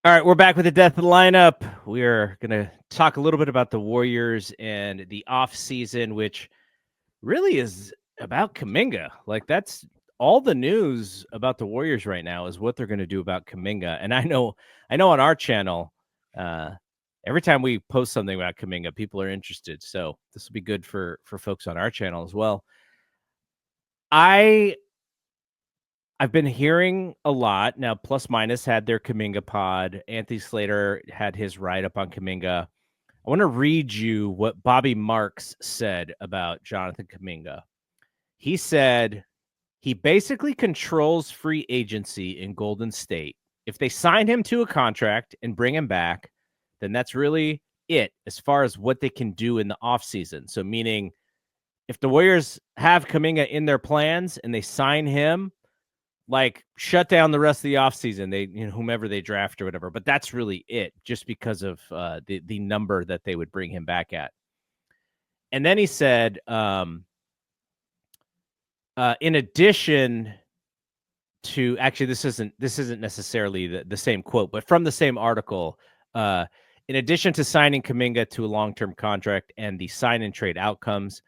All right, we're back with the death of the lineup. We're going to talk a little bit about the Warriors and the off season, which really is about Kuminga. Like, that's all the news about the Warriors right now is what they're going to do about Kuminga. And I know on our channel, every time we post something about Kuminga, people are interested. So this will be good for folks on our channel as well. I've been hearing a lot now. Plus Minus had their Kuminga pod. Anthony Slater had his write up on Kuminga. I want to read you what Bobby Marks said about Jonathan Kuminga. He said he basically controls free agency in Golden State. If they sign him to a contract and bring him back, then that's really it as far as what they can do in the offseason. So, meaning if the Warriors have Kuminga in their plans and they sign him, like, shut down the rest of the offseason, they, whomever they draft or whatever. But that's really it, just because of the number that they would bring him back at. And then he said, in addition to, actually, this isn't necessarily the same quote, but from the same article, in addition to signing Kuminga to a long-term contract and the sign and trade outcomes,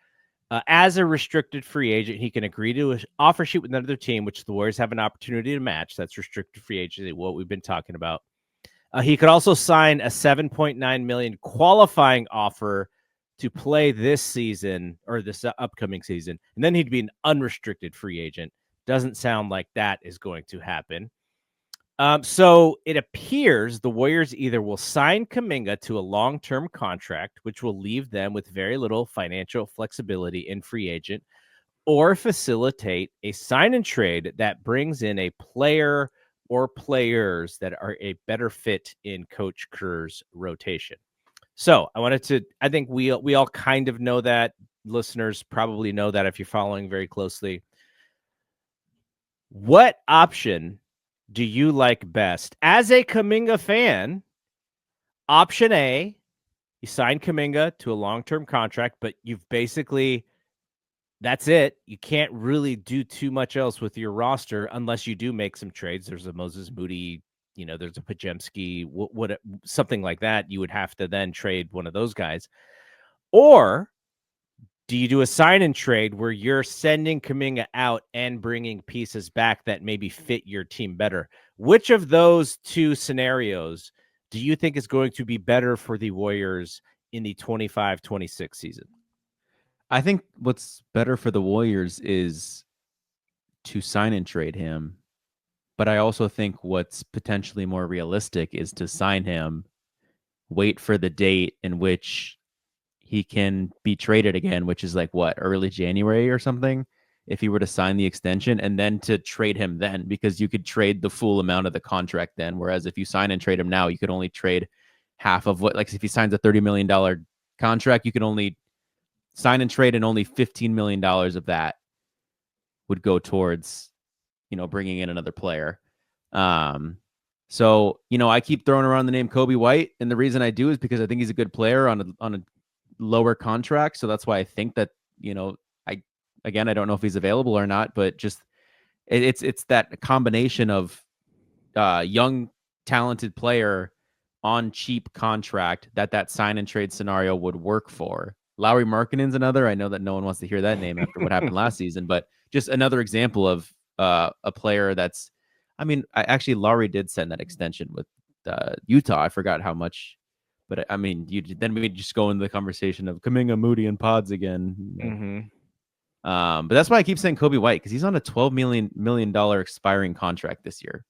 as a restricted free agent, he can agree to an offer sheet with another team, which the Warriors have an opportunity to match. That's restricted free agency, what we've been talking about. He could also sign a $7.9 million qualifying offer to play this season or this upcoming season, and then he'd be an unrestricted free agent. Doesn't sound like that is going to happen. So it appears the Warriors either will sign Kuminga to a long-term contract, which will leave them with very little financial flexibility in free agent, or facilitate a sign and trade that brings in a player or players that are a better fit in Coach Kerr's rotation. So I think we all kind of know that. Listeners probably know that if you're following very closely. What option do you like best? As a Kuminga fan, option A, you sign Kuminga to a long-term contract, but you've basically, that's it. You can't really do too much else with your roster unless you do make some trades. There's a Moses Moody, there's a Pajemski, something like that. You would have to then trade one of those guys. Or do you do a sign and trade where you're sending Kuminga out and bringing pieces back that maybe fit your team better? Which of those two scenarios do you think is going to be better for the Warriors in the 25-26 season? I think what's better for the Warriors is to sign and trade him. But I also think what's potentially more realistic is to sign him, wait for the date in which he can be traded again, which is like what, early January or something, if he were to sign the extension, and then to trade him then, because you could trade the full amount of the contract then. Whereas if you sign and trade him now, you could only trade half of what, like if he signs a $30 million contract, you can only sign and trade, and only $15 million of that would go towards, bringing in another player. So, I keep throwing around the name Kobe White, and the reason I do is because I think he's a good player on a lower contract. So that's why I think that, I don't know if he's available or not, but just it's that combination of young, talented player on cheap contract that sign and trade scenario would work for. Lauri Markkanen's another. I know that no one wants to hear that name after what happened last season, but just another example of a player that's, Lauri did send that extension with Utah. I forgot how much, but then we just go into the conversation of Kuminga, Moody, and Pods again. Mm-hmm. But that's why I keep saying Kobe White, because he's on a $12 million expiring contract this year.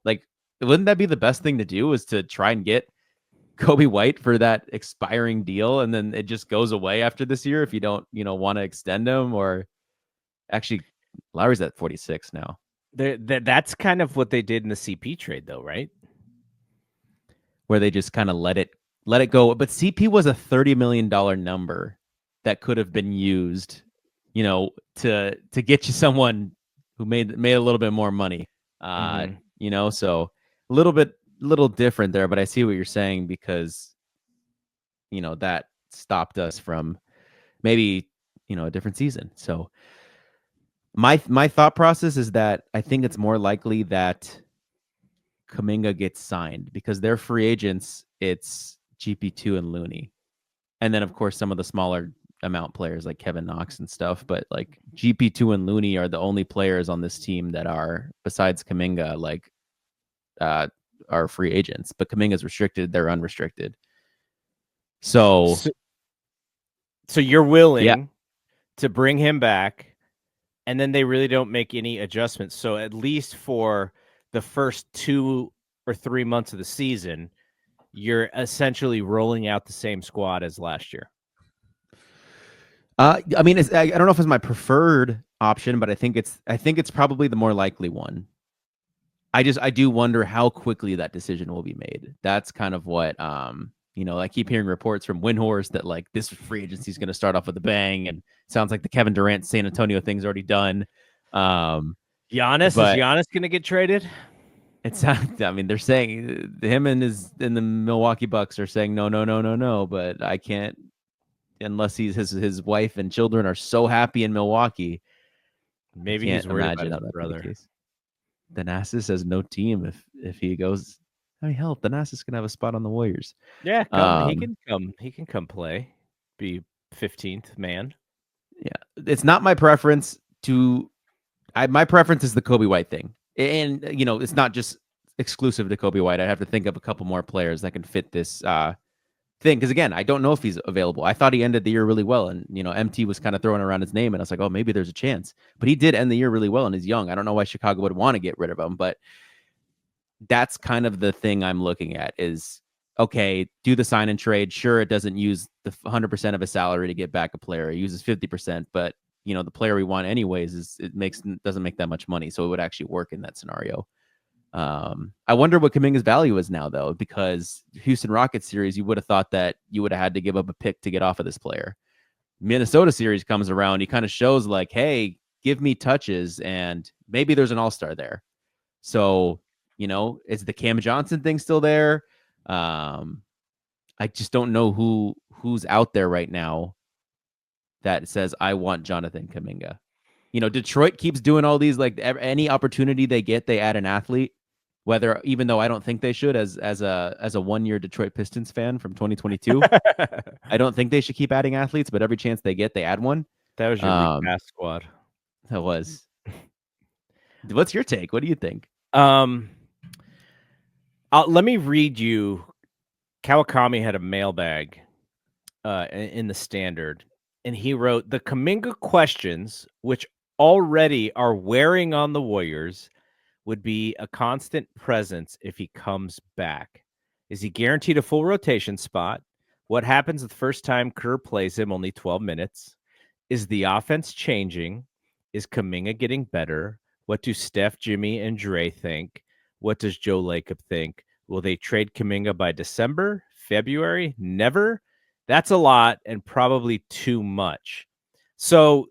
Like, wouldn't that be the best thing to do, is to try and get Kobe White for that expiring deal, and then it just goes away after this year if you don't, want to extend him? Or actually, Lowry's at 46 now. That's kind of what they did in the CP trade, though, right? Where they just kind of let it go. But CP was a $30 million number that could have been used, to get you someone who made a little bit more money. So a little different there, but I see what you're saying, because that stopped us from maybe a different season. So my thought process is that I think it's more likely that Kuminga gets signed because they're free agents. It's GP2 and Looney. And then, of course, some of the smaller amount players like Kevin Knox and stuff. But like GP2 and Looney are the only players on this team that are, besides Kuminga, like are free agents. But Kuminga's restricted. They're unrestricted. So you're willing yeah. to bring him back, and then they really don't make any adjustments. So at least for the first 2 or 3 months of the season, you're essentially rolling out the same squad as last year. I mean, I don't know if it's my preferred option, but I think it's probably the more likely one. I do wonder how quickly that decision will be made. That's kind of what I keep hearing reports from Windhorse that like this free agency is going to start off with a bang, and sounds like the Kevin Durant San Antonio thing's already done. Giannis, is but Giannis going to get traded? it's I mean, they're saying him and the Milwaukee Bucks are saying no, but I can't unless his wife and children are so happy in Milwaukee. Maybe he's worried about his brother. Thanasis has no team if he goes. I mean, hell, Thanasis can have a spot on the Warriors. Yeah, he can come. He can come play. Be 15th man. Yeah, it's not my preference to. My preference is the Kobe White thing, and it's not just exclusive to Kobe White. I'd have to think of a couple more players that can fit this thing. Because again, I don't know if he's available. I thought he ended the year really well, and MT was kind of throwing around his name, and I was like, oh, maybe there's a chance. But he did end the year really well, and he's young. I don't know why Chicago would want to get rid of him, but that's kind of the thing I'm looking at is, okay, do the sign and trade. Sure, it doesn't use the 100% of his salary to get back a player. It uses 50%, but the player we want anyways doesn't make that much money, so it would actually work in that scenario. I wonder what Kuminga's value is now, though, because Houston Rockets series, you would have thought that you would have had to give up a pick to get off of this player. Minnesota series comes around, he kind of shows like, hey, give me touches, and maybe there's an all-star there. So, is the Cam Johnson thing still there? I just don't know who's out there right now that says I want Jonathan Kuminga. Detroit keeps doing all these, like any opportunity they get, they add an athlete. Whether, even though I don't think they should, as a 1-year Detroit Pistons fan from 2022, I don't think they should keep adding athletes. But every chance they get, they add one. That was your league pass squad. That was. What's your take? What do you think? Let me read you. Kawakami had a mailbag in the Standard, and he wrote, the Kuminga questions, which already are wearing on the Warriors, would be a constant presence if he comes back. Is he guaranteed a full rotation spot? What happens the first time Kerr plays him only 12 minutes? Is the offense changing? Is Kuminga getting better? What do Steph, Jimmy, and Dre think? What does Joe Lacob think? Will they trade Kuminga by December, February? Never? That's a lot and probably too much. So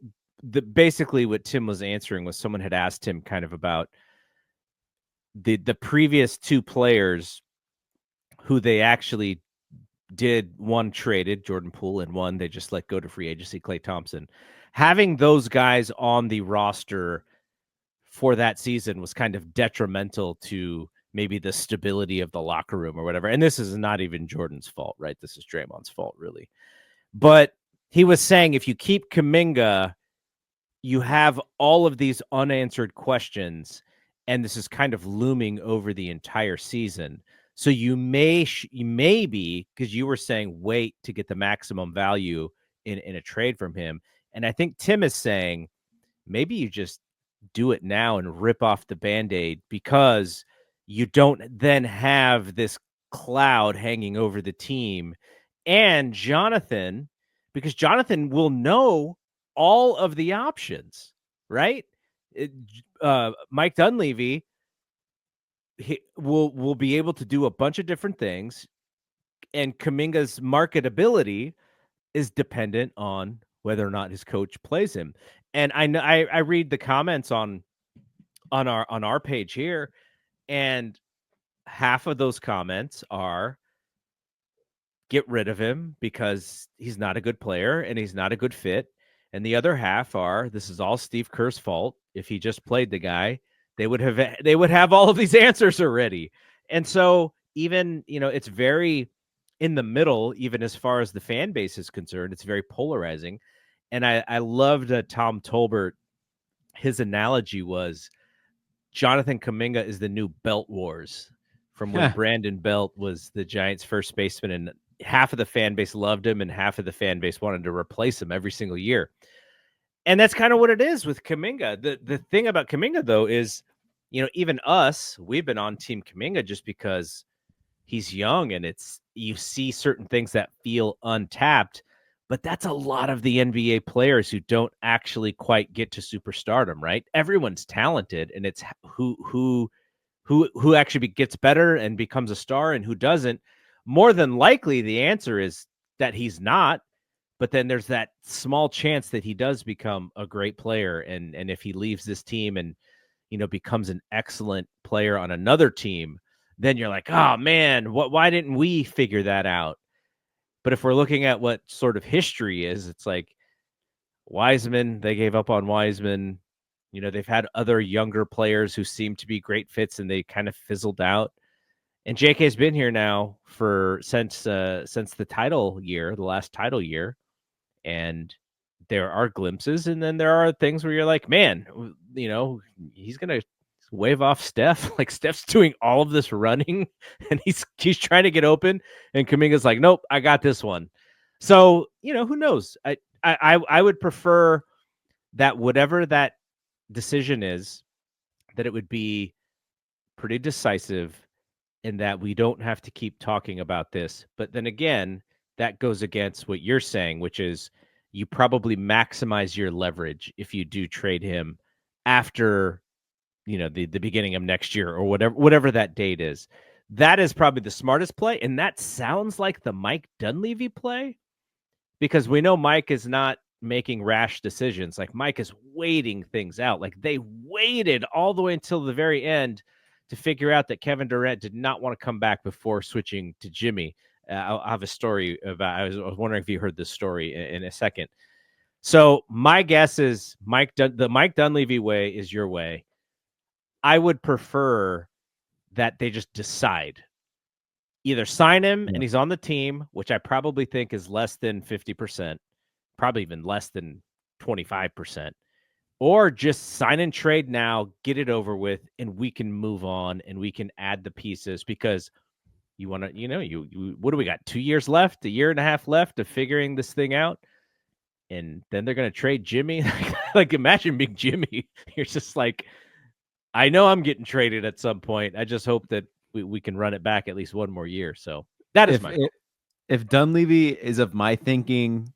basically what Tim was answering was someone had asked him kind of about the previous two players who they actually did. One traded, Jordan Poole, and one they just let go to free agency, Klay Thompson. Having those guys on the roster for that season was kind of detrimental to maybe the stability of the locker room or whatever. And this is not even Jordan's fault, right? This is Draymond's fault, really. But he was saying if you keep Kuminga, you have all of these unanswered questions, and this is kind of looming over the entire season. So you may be, because you were saying wait to get the maximum value in a trade from him. And I think Tim is saying maybe you just do it now and rip off the Band-Aid, because you don't then have this cloud hanging over the team. And Jonathan, because Jonathan will know all of the options, right? Mike Dunleavy will be able to do a bunch of different things, and Kuminga's marketability is dependent on whether or not his coach plays him. And I read the comments on our page here, and half of those comments are get rid of him because he's not a good player and he's not a good fit. And the other half are, this is all Steve Kerr's fault. If he just played the guy, they would have all of these answers already. And so even, it's very in the middle, even as far as the fan base is concerned. It's very polarizing. And I loved Tom Tolbert. His analogy was Jonathan Kuminga is the new Belt Wars from when Brandon Belt was the Giants' first baseman, and half of the fan base loved him and half of the fan base wanted to replace him every single year. And that's kind of what it is with Kuminga. The thing about Kuminga, though, is, even us, we've been on Team Kuminga just because he's young and you see certain things that feel untapped. But that's a lot of the NBA players who don't actually quite get to superstardom, right? Everyone's talented, and it's who actually gets better and becomes a star and who doesn't. More than likely, the answer is that he's not. But then there's that small chance that he does become a great player, and if he leaves this team and becomes an excellent player on another team, then you're like, oh man, why didn't we figure that out? But if we're looking at what sort of history is, it's like Wiseman, they gave up on Wiseman. They've had other younger players who seem to be great fits and they kind of fizzled out. And JK's been here now since the title year, the last title year. And there are glimpses, and then there are things where you're like, man, he's going to wave off Steph. Like, Steph's doing all of this running and he's trying to get open, and Kuminga's like, nope, I got this one. So, who knows? I would prefer that whatever that decision is, that it would be pretty decisive and that we don't have to keep talking about this. But then again, that goes against what you're saying, which is you probably maximize your leverage if you do trade him after the beginning of next year or whatever that date is. That is probably the smartest play, and that sounds like the Mike Dunleavy play, because we know Mike is not making rash decisions. Like, Mike is waiting things out. Like, they waited all the way until the very end to figure out that Kevin Durant did not want to come back before switching to Jimmy. I'll have a story about. I was wondering if you heard this story in a second. So my guess is the Mike Dunleavy way is your way. I would prefer that they just decide. Either sign him and he's on the team, which I probably think is less than 50%, probably even less than 25%, or just sign and trade now, get it over with, and we can move on and we can add the pieces, because you want to, what do we got? 2 years left, a year and a half left of figuring this thing out. And then they're going to trade Jimmy. Like, imagine being Jimmy. You're just like, I know I'm getting traded at some point. I just hope that we can run it back at least one more year. So that is if Dunleavy is of my thinking,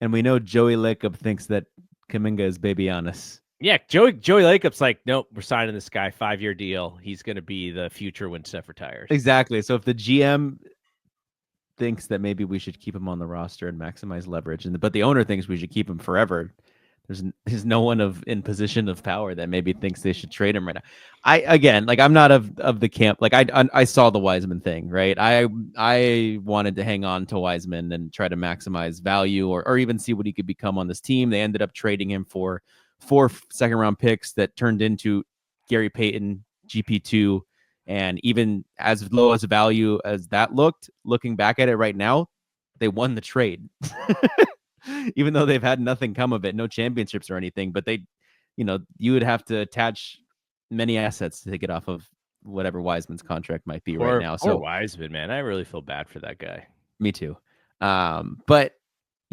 and we know Joey Lacob thinks that Kuminga is baby Giannis. Yeah, Joey Lacob's like, nope, we're signing this guy, 5-year deal. He's going to be the future when Steph retires. Exactly. So if the GM thinks that maybe we should keep him on the roster and maximize leverage, but the owner thinks we should keep him forever, there's no one in position of power that maybe thinks they should trade him right now. I'm not of the camp. Like, I saw the Wiseman thing, right? I wanted to hang on to Wiseman and try to maximize value or even see what he could become on this team. They ended up trading him for 4 second-round picks that turned into Gary Payton, GP2, and even as low as a value as that looking back at it right now, they won the trade. Even though they've had nothing come of it, no championships or anything, but you would have to attach many assets to get off of whatever Wiseman's contract might be right now. So Wiseman, man, I really feel bad for that guy. Me too. But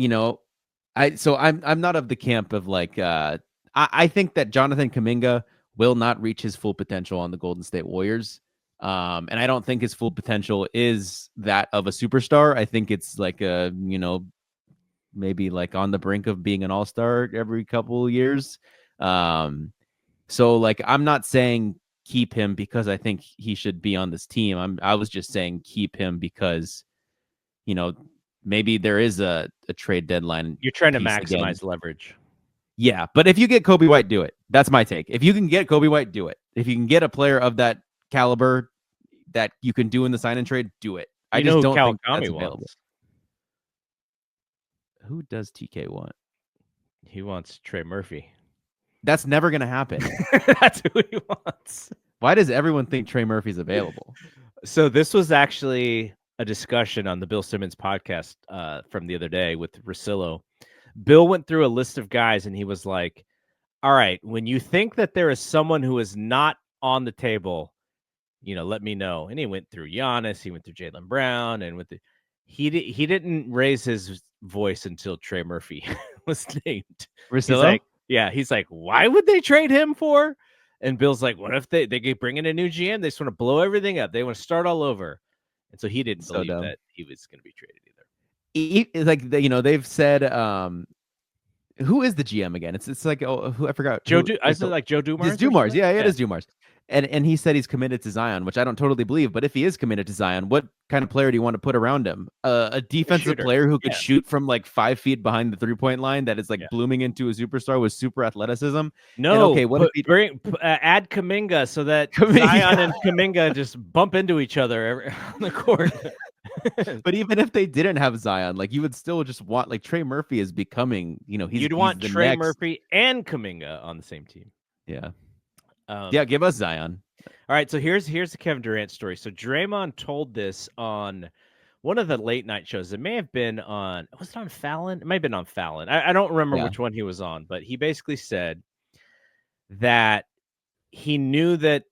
I'm not of the camp of like, I think that Jonathan Kuminga will not reach his full potential on the Golden State Warriors. And I don't think his full potential is that of a superstar. I think it's like maybe like on the brink of being an all-star every couple of years. So like, I'm not saying keep him because I think he should be on this team. I was just saying keep him because, maybe there is a trade deadline. You're trying to maximize leverage. Yeah. But if you get Kobe White, do it. That's my take. If you can get Kobe White, do it. If you can get a player of that caliber that you can do in the sign and trade, do it. I just don't think that's available. Who does TK want? He wants Trey Murphy. That's never going to happen. That's who he wants. Why does everyone think Trey Murphy's available? So this was actually a discussion on the Bill Simmons podcast from the other day with Russillo. Bill went through a list of guys and he was like, all right, when you think that there is someone who is not on the table, let me know. And he went through Giannis, he went through Jaylen Brown, and he didn't raise his voice until Trey Murphy was named. Russillo? He's like, why would they trade him for? And Bill's like, what if they bring in a new GM? They just want to blow everything up. They want to start all over. And so he didn't believe that he was going to be traded either. They've said, who is the GM again? It's like, who I forgot. I said like Joe Dumars. It's Dumars. Yeah, it is Dumars. And he said he's committed to Zion, which I don't totally believe. But if he is committed to Zion, what kind of player do you want to put around him? A defensive player who could shoot from like 5 feet behind the 3-point line that is like blooming into a superstar with super athleticism. No, and okay, what if he add Kuminga so that Zion and Kuminga just bump into each other on the court. But even if they didn't have Zion, like you would still just want like Trey Murphy is becoming, you'd want Trey Murphy and Kuminga on the same team. Yeah. Give us Zion. All right, so here's the Kevin Durant story. So Draymond told this on one of the late night shows. It may have been was it on Fallon? It might have been on Fallon. I don't remember which one he was on, but he basically said that he knew that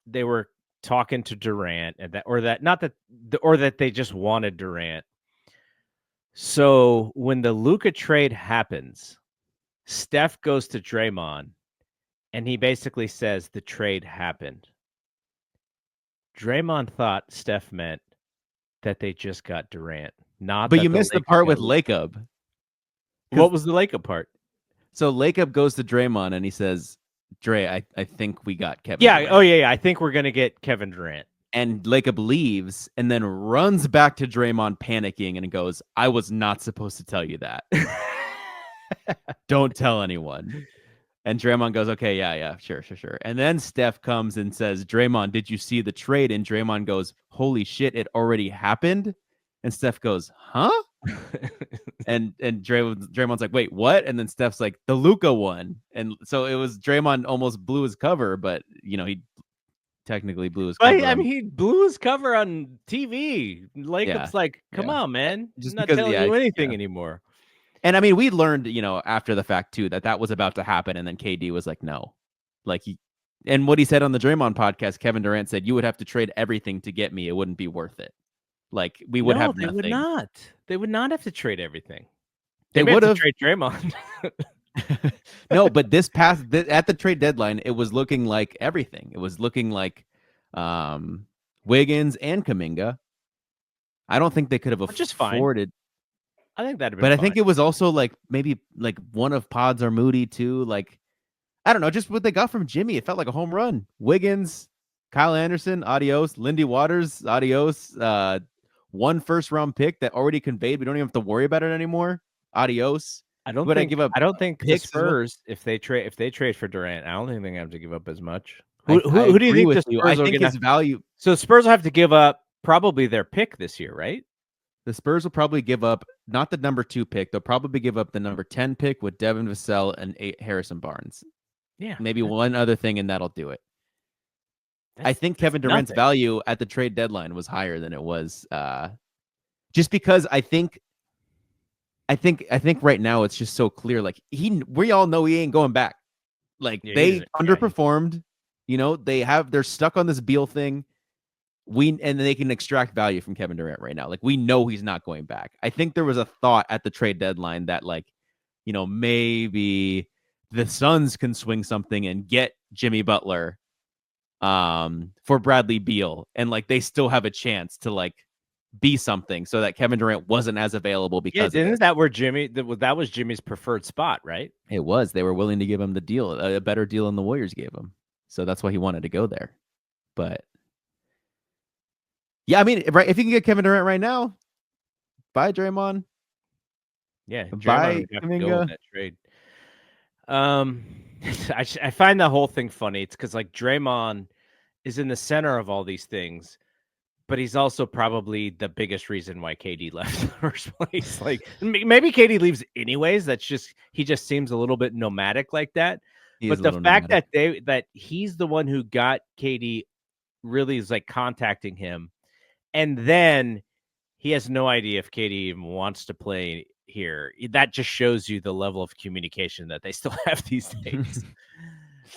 they were talking to Durant and that they just wanted Durant. So when the Luka trade happens, Steph goes to Draymond and he basically says the trade happened. Draymond thought Steph meant that they just got Durant. But you missed the part with Lacob. What was the Lacob part? So Lacob goes to Draymond and he says, Dre, I think we got Kevin Durant. Durant. Yeah. I think we're going to get Kevin Durant. And Lacob leaves and then runs back to Draymond panicking and goes, I was not supposed to tell you that. Don't tell anyone. And Draymond goes, okay, yeah, sure. And then Steph comes and says, Draymond, did you see the trade? And Draymond goes, holy shit, it already happened? And Steph goes, huh? and Draymond's like, wait, what? And then Steph's like, the Luka one. And so it was Draymond almost blew his cover, but, he technically blew his cover. I mean, he blew his cover on TV. Lacob's like, come on, man. Just not telling you anything anymore. And I mean, we learned, after the fact too, that was about to happen. And then KD was like, no, and what he said on the Draymond podcast, Kevin Durant said, you would have to trade everything to get me. It wouldn't be worth it. Like we would have nothing. They would not have to trade everything. They would have trade Draymond. No, but at the trade deadline, it was looking like everything. It was looking like Wiggins and Kuminga. I don't think they could have afforded. I think that'd be. But I think it was also like maybe like one of Pods or Moody too. Like I don't know, just what they got from Jimmy. It felt like a home run. Wiggins, Kyle Anderson, adios. Lindy Waters, adios. 1 first-round pick that already conveyed. We don't even have to worry about it anymore. Adios. I don't think the Spurs, if they trade for Durant, I don't think they have to give up as much. Who do you think the Spurs I think his value. So the Spurs will have to give up probably their pick this year, right? The Spurs will probably give up not the number 2 pick. They'll probably give up the number 10 pick with Devin Vassell and 8 Harrison Barnes. Yeah. Maybe one other thing, and that'll do it. I think Kevin Durant's value at the trade deadline was higher than it was, just because I think right now it's just so clear. Like we all know he ain't going back. Like they underperformed. They're stuck on this Beal thing. And they can extract value from Kevin Durant right now. Like we know he's not going back. I think there was a thought at the trade deadline that maybe the Suns can swing something and get Jimmy Butler for Bradley Beal. And they still have a chance to be something so that Kevin Durant wasn't as available because isn't that where that was Jimmy's preferred spot, right? It was. They were willing to give him the deal, a better deal than the Warriors gave him. So that's why he wanted to go there. But yeah, I mean, right, if you can get Kevin Durant right now, buy Draymond. Yeah, buy Kuminga. Go in that trade. I find the whole thing funny. It's because Draymond is in the center of all these things, but he's also probably the biggest reason why KD left in the first place. Maybe KD leaves anyways. He just seems a little bit nomadic like that. He is But a the little fact nomadic. that he's the one who got KD really is like contacting him, and then he has no idea if KD even wants to play here. That just shows you the level of communication that they still have these days.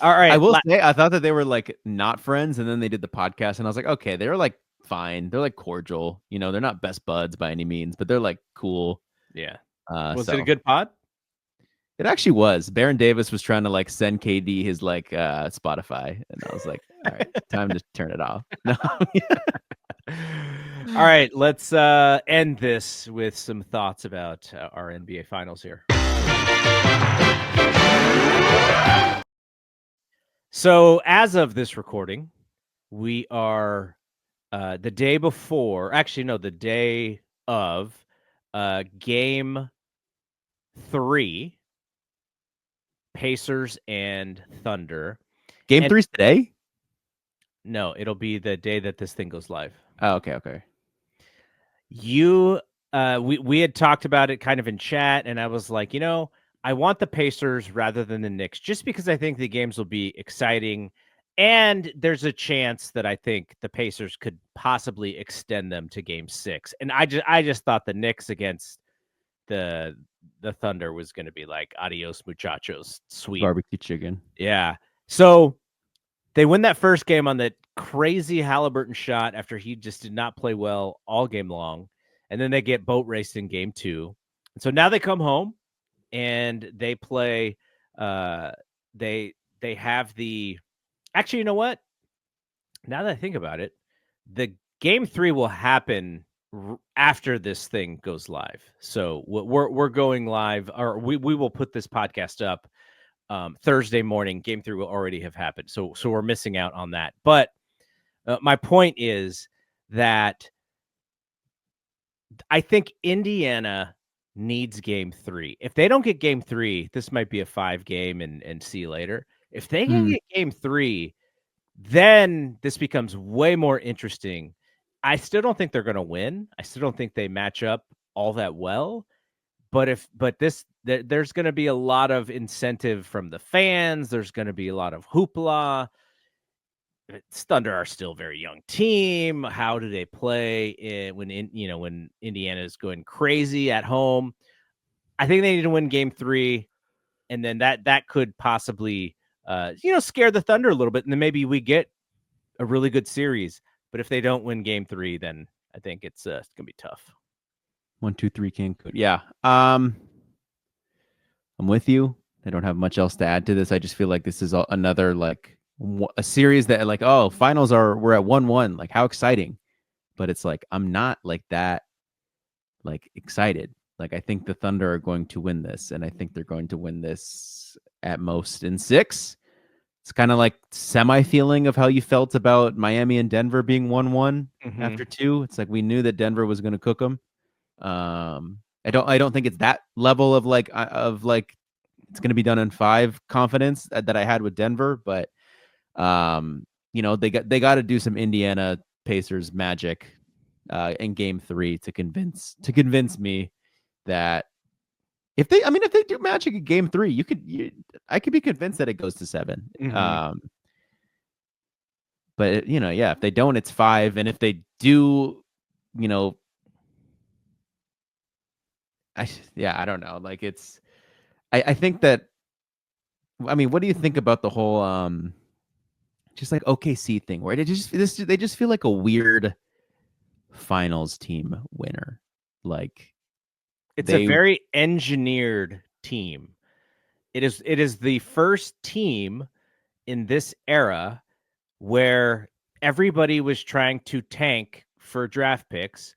All I right. will say, I thought that they were like not friends, and then they did the podcast, and I was like, okay, they're like fine. They're like cordial. You know, they're not best buds by any means, but they're like cool. Yeah. Uh, Was it a so good pod? it actually was. Baron Davis was trying to like send KD his like Spotify, and I was like, all right, time to turn it off. No. All right, let's end this with some thoughts about our NBA Finals here. So, as of this recording, we are the day before, actually, no, the day of game 3, Pacers and Thunder. Game And 3's today? no, it'll be the day that this thing goes live. Oh, okay. We had talked about it kind of in chat, and I was like, I want the Pacers rather than the Knicks, just because I think the games will be exciting, and there's a chance that I think the Pacers could possibly extend them to Game 6. And I just thought the Knicks against the Thunder was going to be like adios muchachos, sweet Barbecue chicken. Yeah. So they win that first game on that crazy Halliburton shot after he just did not play well all game long. And then they get boat raced in game 2. And so now they come home and they play they have the actually, you know what? Now that I think about it, the game 3 will happen after this thing goes live. So we're going live, or we will put this podcast up Thursday morning. Game 3 will already have happened. So we're missing out on that. But my point is that I think Indiana needs game 3. If they don't get game 3, this might be a 5 game and see you later. If they can get game 3, then this becomes way more interesting. I still don't think they're going to win. I still don't think they match up all that well. But there's going to be a lot of incentive from the fans. There's going to be a lot of hoopla. Thunder are still a very young team. How do they play when Indiana is going crazy at home? I think they need to win game 3, and then that could possibly scare the Thunder a little bit, and then maybe we get a really good series. But if they don't win game 3, then I think it's gonna be tough. 1, 2, 3 Cancun. Yeah. I'm with you. I don't have much else to add to this. I just feel like this is another like a series that like, oh, finals we're at 1-1. Like, how exciting. But it's like I'm not like that like excited. Like, I think the Thunder are going to win this, and I think they're going to win this at most in 6. It's kind of like semi feeling of how you felt about Miami and Denver being 1-1 after 2. It's like we knew that Denver was going to cook them. I don't think it's that level of like it's going to be done in 5 confidence that I had with Denver, but they got to do some Indiana Pacers magic in game 3 to convince me that if they do magic in game 3, I could be convinced that it goes to 7. But if they don't, it's 5, and if they do, I don't know. Like I think that, what do you think about the whole just like OKC thing where they just feel like a weird finals team winner? Like it's a very engineered team. It is the first team in this era where everybody was trying to tank for draft picks,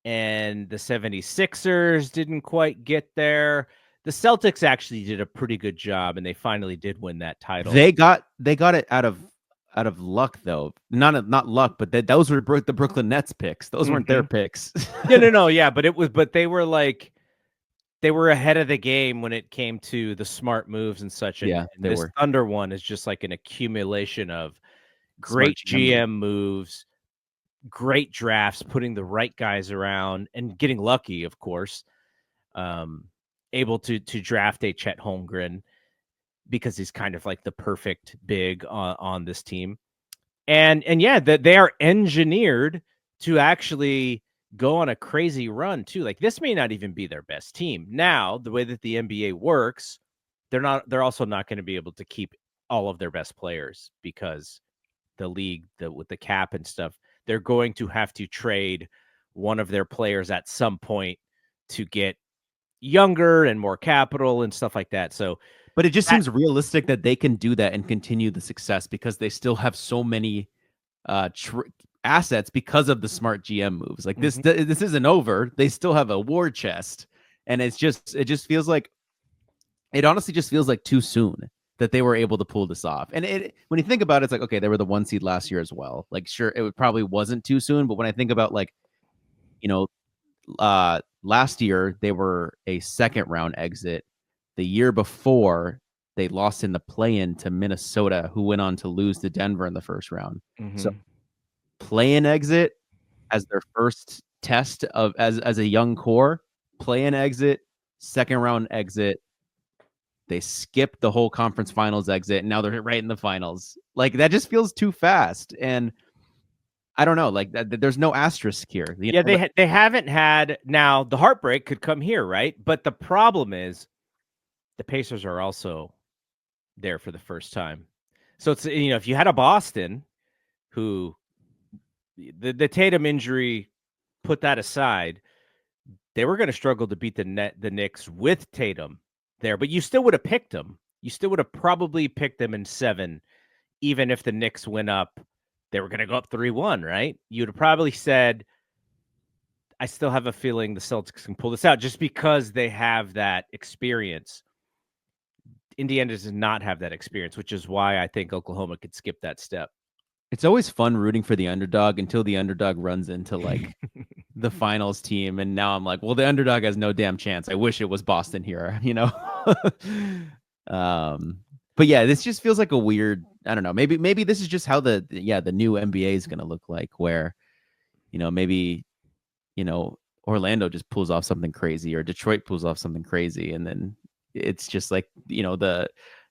and the 76ers didn't quite get there. The Celtics actually did a pretty good job, and they finally did win that title. They got it out of luck, though. Not luck, but those were the Brooklyn Nets picks. Those weren't their picks. No, yeah, but they were like, they were ahead of the game when it came to the smart moves and such. And, Yeah, they this were. Thunder one is just like an accumulation of great GM moves, great drafts, putting the right guys around, and getting lucky, of course. Able to draft a Chet Holmgren. because he's kind of like the perfect big on this team. And yeah, that they are engineered to actually go on a crazy run too. Like this may not even be their best team. Now, the way that the NBA works, they're also not going to be able to keep all of their best players because the league, with the cap and stuff, they're going to have to trade one of their players at some point to get younger and more capital and stuff like that. So, but it just seems realistic that they can do that and continue the success because they still have so many assets because of the smart GM moves. Like this isn't over. They still have a war chest, and it just feels like it honestly just feels like too soon that they were able to pull this off. And when you think about it, it's like, okay, they were the 1 seed last year as well. Like, sure, probably wasn't too soon, but when I think about like, you know, last year they were a second round exit. The year before they lost in the play-in to Minnesota, who went on to lose to Denver in the first round. So play-in exit as their first test of as a young core, play-in exit, second round exit. They skipped the whole conference finals exit, and now they're right in the finals. Like that just feels too fast. And I don't know, like there's no asterisk here. Yeah, they haven't had. Now the heartbreak could come here, right? But the problem is the Pacers are also there for the first time. So it's, if you had a Boston who the Tatum injury, put that aside, they were going to struggle to beat the Knicks with Tatum there, but you still would have picked them. You still would have probably picked them in 7, even if the Knicks went up. They were going to go up 3-1, right? You'd have probably said, I still have a feeling the Celtics can pull this out just because they have that experience. Indiana does not have that experience, which is why I think Oklahoma could skip that step. It's always fun rooting for the underdog until the underdog runs into like the finals team. And now I'm like, well, the underdog has no damn chance. I wish it was Boston here, But yeah, this just feels like a weird, I don't know, maybe this is just how the new NBA is going to look like, where, maybe, Orlando just pulls off something crazy or Detroit pulls off something crazy. And then it's just like,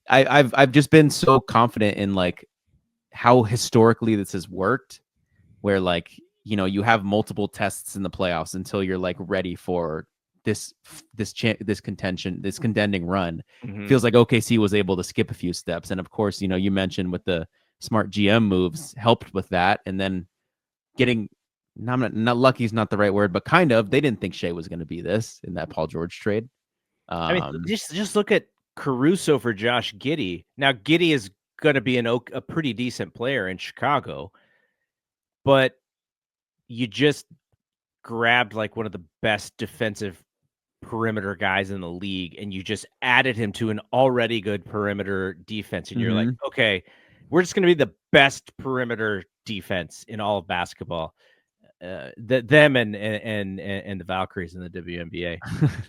I've just been so confident in like how historically this has worked, where like, you have multiple tests in the playoffs until you're like ready for this contending run. Feels like OKC was able to skip a few steps. And of course, you mentioned with the smart GM moves helped with that. And then getting, not lucky is not the right word, but kind of, they didn't think Shea was going to be this in that Paul George trade. I mean, just look at Caruso for Josh Giddey. Now, Giddey is going to be a pretty decent player in Chicago, but you just grabbed like one of the best defensive perimeter guys in the league, and you just added him to an already good perimeter defense, and you're like, okay, we're just going to be the best perimeter defense in all of basketball. Them and the Valkyries in the WNBA,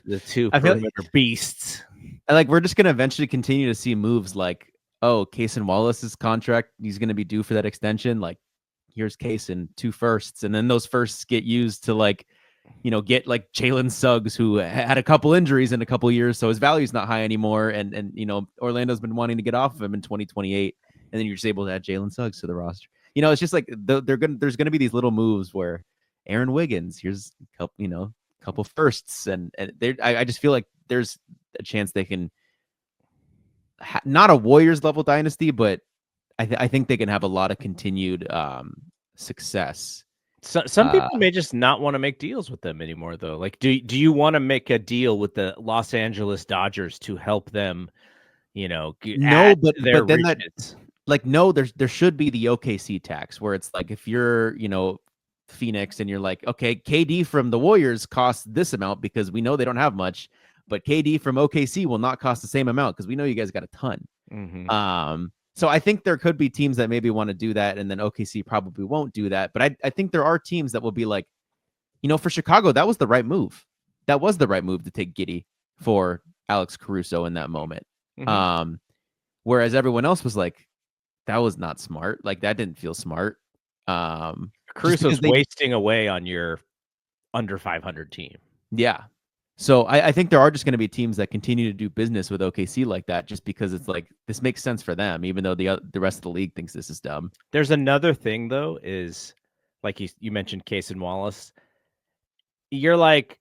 the two perimeter beasts. Like we're just going to eventually continue to see moves like, oh, Cason Wallace's contract, he's going to be due for that extension. Like, here's Cason, 2 firsts, and then those firsts get used to like, get like Jalen Suggs, who had a couple injuries in a couple years, so his value's not high anymore. And Orlando's been wanting to get off of him in 2028, and then you're just able to add Jalen Suggs to the roster. It's just like there's gonna be these little moves where Aaron Wiggins, here's a couple firsts, and I just feel like there's a chance they can not a Warriors level dynasty, but I think they can have a lot of continued success. So, some people may just not want to make deals with them anymore, though. Like, do you want to make a deal with the Los Angeles Dodgers to help them? No, but then there should be the OKC tax, where it's like if you're Phoenix and you're like, okay, KD from the Warriors costs this amount because we know they don't have much, but KD from OKC will not cost the same amount because we know you guys got a ton. So I think there could be teams that maybe want to do that, and then OKC probably won't do that. But I think there are teams that will be like, for Chicago, that was the right move. That was the right move to take Giddey for Alex Caruso in that moment. Whereas everyone else was like, that was not smart. Like that didn't feel smart. Caruso's wasting away on your under 500 team. Yeah. So I think there are just going to be teams that continue to do business with OKC like that, just because it's like this makes sense for them, even though the rest of the league thinks this is dumb. There's another thing though, is like you mentioned Case and Wallace. You're like,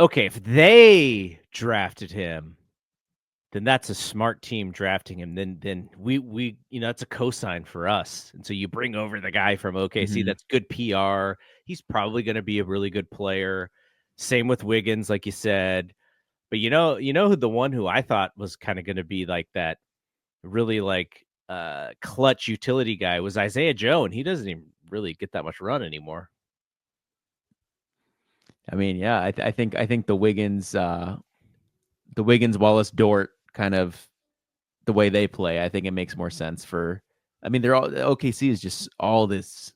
okay, if they drafted him, then that's a smart team drafting him. Then we that's a cosign for us. And so you bring over the guy from OKC. That's good PR. He's probably going to be a really good player. Same with Wiggins, like you said. But who the one who I thought was kind of going to be like that, really like clutch utility guy was Isaiah Joe, and he doesn't even really get that much run anymore. I mean, yeah, I think the Wiggins Wallace Dort kind of the way they play, I think it makes more sense for. I mean, they're all OKC is just all this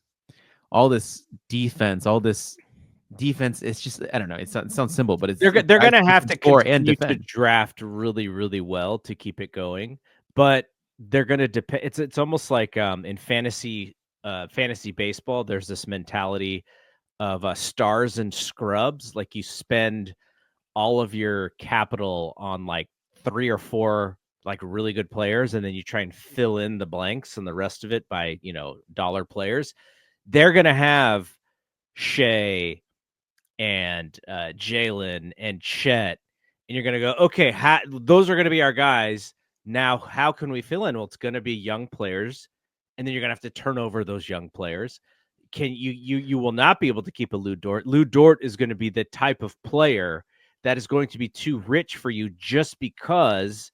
defense, It's just I don't know. It sounds simple, but They're going to have to continue to defend. draft really, really well to keep it going, but they're going to depend. It's almost like in fantasy baseball, there's this mentality of stars and scrubs. Like you spend all of your capital on like 3 or 4 like really good players, and then you try and fill in the blanks and the rest of it by dollar players. They're going to have Shea and Jalen and Chet, and you're going to go, okay, those are going to be our guys. Now, how can we fill in? Well, it's going to be young players, and then you're going to have to turn over those young players. You will not be able to keep a Lou Dort. Lou Dort is going to be the type of player that is going to be too rich for you just because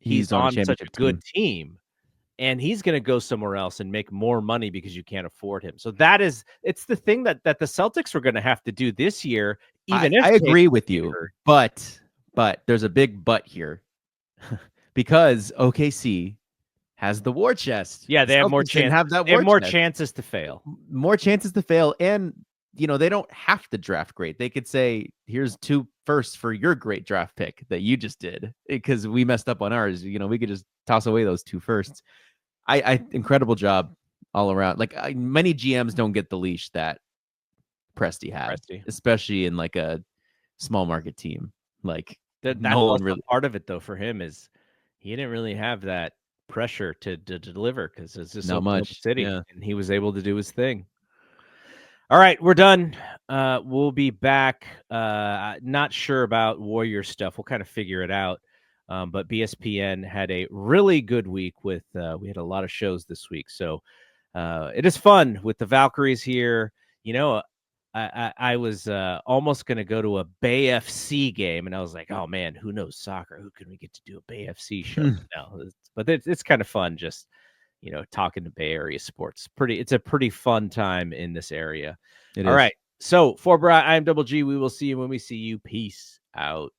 he's on such a good team. And he's going to go somewhere else and make more money because you can't afford him. So it's the thing that the Celtics were going to have to do this year. Even if I agree with you, but there's a big but here because OKC has the war chest. Yeah, they have more chances. They have more chances to fail. More chances to fail, and they don't have to draft great. They could say, "Here's 2 firsts for your great draft pick that you just did because we messed up on ours." We could just toss away those 2 firsts. Incredible job all around. Like many GMs don't get the leash that Presti had, especially in like a small market team. Like that's really part of it though for him is he didn't really have that pressure to deliver because it's just not much city, and he was able to do his thing. All right, we're done. We'll be back. Not sure about Warrior stuff. We'll kind of figure it out. But BSPN had a really good week with we had a lot of shows this week. So it is fun with the Valkyries here. I was almost going to go to a Bay FC game, and I was like, oh man, who knows soccer? Who can we get to do a Bay FC show? But it's kind of fun just talking to Bay Area sports. It's a pretty fun time in this area. All right. So for Bri, I'm Double G. We will see you when we see you. Peace out.